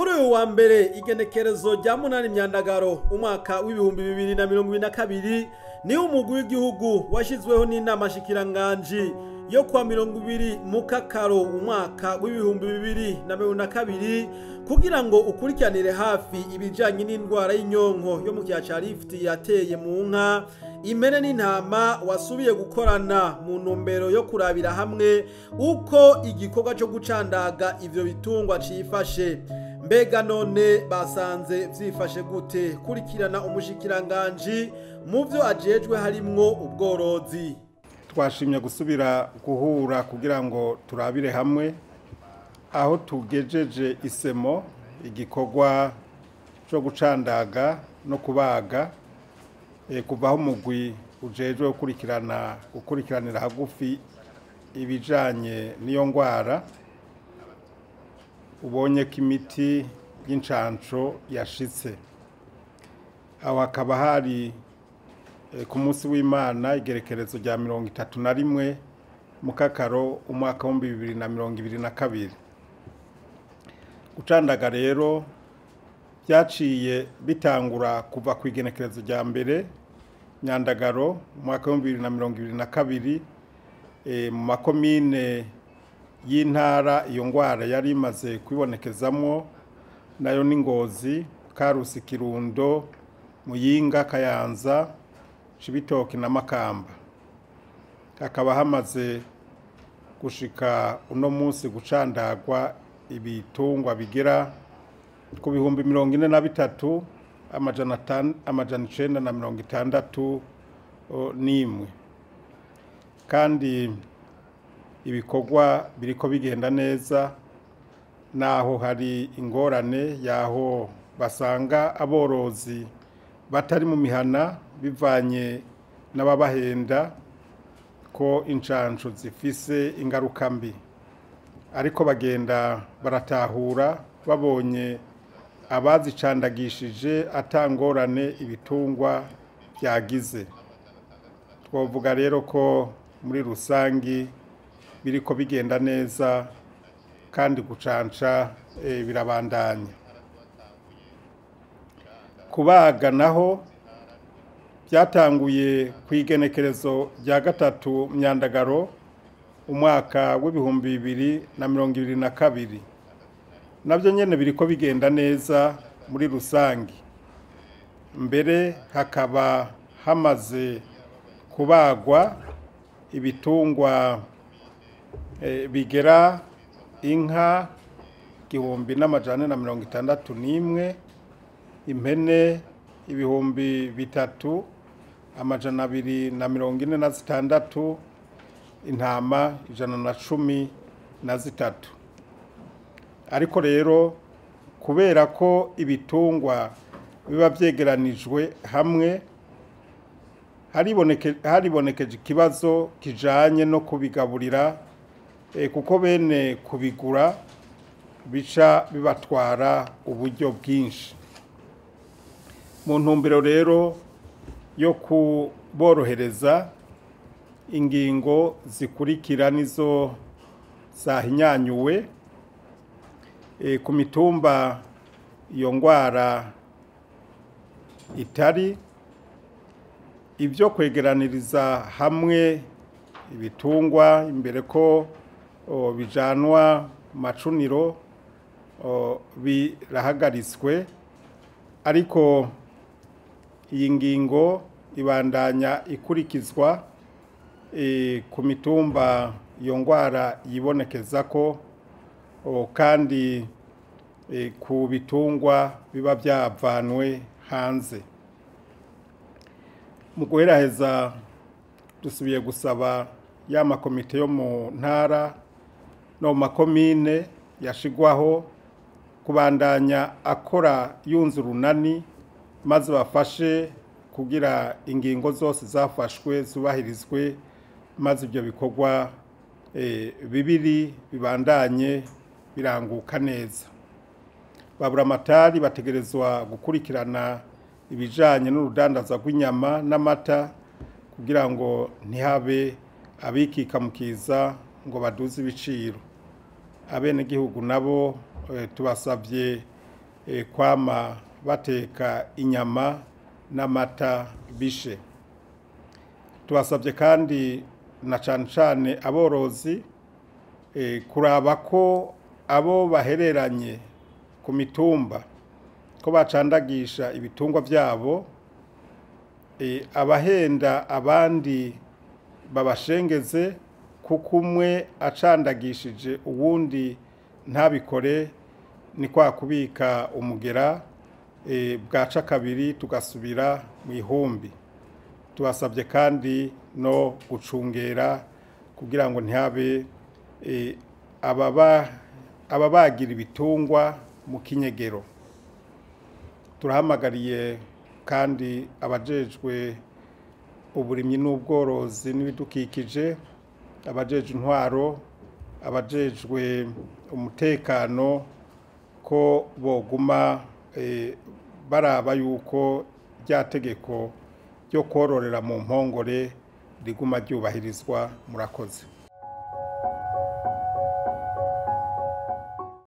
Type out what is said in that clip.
Kuri uyu wa mbere igenekerezo rya munani myandagaro umwaka w'ibihumbi 2022 ni umugwi w'igihugu washizweho n'inama shikiranganji yo kwa 20 mukakaro umwaka w'ibihumbi 2022 kugira ngo ukurikiranire hafi ibijanye n'indwara y'inyonko yo mu kiya ca Rift yateye mu nka impene n'intama wasubiye gukorana mu ntumbero yo kurabira hamwe uko igikorwa cyo gucandaga ivyo bitungwa cifashe. Mbega none basanze vyifashe gute? Kurikirana umushikiranganji mu vyo ajejwe harimwo ubworozi. Twashimye gusubira guhura kugira ngo turabire hamwe aho tugejeje isemo igikorwa cyo gucandaga no kubaga kuvaho umugwi ujejwe gukurikiranira hagufi ibijanye n'iyo ngwara. Ubonye ko imiti y'incanco yashitse aho hakaba hari ku munsi w'Imana igerekerezo rya 31 mukakaro umwaka wa 2022. Gucandaga rero byaciye bitangura kuva ku igenekerezo rya mbere myandagaro umwaka wa 2022 mu makomine y'intara iyo ngwara yari imaze kwibonekezamwo nayo ni Ngozi, Karusi, Kirundo, Muyinga, Kayanza, Cibitoke na Makamba. Hakaba hamaze gushika uno munsi gucandagwa ibitungwa bigera ku bihumbi 43 amajana 961 kandi ibikorwa biriko bigenda neza naho hari ingorane yaho basanga aborozi batari mu mihana bivanye n'ababahenda ko incanco zifise ingaruka mbi, ariko bagenda baratahura babonye abazicandagishije atangorane ibitungwa byagize. Twovuga rero ko muri rusangi biriko bigenda neza kandi gucanca birabandanya. Kubaga naho byatanguye kwigenekerezo rya gatatu myandagaro umwaka w'ibihumbi 2022. Navyo nyene biriko bigenda neza muri rusangi. Mbere hakaba hamaze kubagwa ibitungwa bigera inka 1,161, impene 3,246, intama 113. Ariko rero kubera ko ibitungwa biba vyegeranijwe hamwe haribonekeje ikibazo kijanye no kubigaburira kuko bene kubigura bica bibatwara uburyo bwinshi. Mu ntumbero rero yo kuborohereza ingingo zikurikira nizo zahinyanyuwe ku mitumba iyo ngwara itari ibyo kwegeraniriza hamwe ibitungwa imbere ko bijanwa macuniro birahagariswe, ariko iyi ngingo ibandanya ikurikizwa ku mitumba iyo ngwara yibonekeza ko kandi ku bitungwa biba byavanwe hanze. Mu guheraheza dusubiye gusaba ya makomite yo mu ntara no makomine yashigwaho kubandanya akora yunzurunani maze bafashe kugira ingingo zose zafashwe zubahirizwe maze ibyo bikorwa bibiri bibandanye biranguka neza. Baburamatari bategerezwa gukurikirana ibijanye n'urudandaza rw'inyama n'amata kugira ngo ntihabe abikikamukiza ngo baduze ibiciro. Abene gihugu nabo tubasabye kwama bateka inyama n'amata bishe. Tubasabye kandi na cane cane aborozi kuraba ko abo bahereranye ku mitumba ko bacandagisha ibitungwa vyabo, abahenda abandi babashengeze, kuko umwe acandagishije uwundi ntabikore ni kwa kubika umugera, bwaca kabiri tugasubira mu ihumbi. Tubasabye kandi no gucungera kugira ngo ntihabe ababagira ibitungwa mu kinyegero. Turahamagariye kandi abajejwe uburimyi n'ubworozi n'ibidukikije, abajejwe intwaro, abajejwe umutekano ko boguma baraba yuko rya tegeko ryo kororera mu mpongore riguma ryubahirizwa. Murakoze.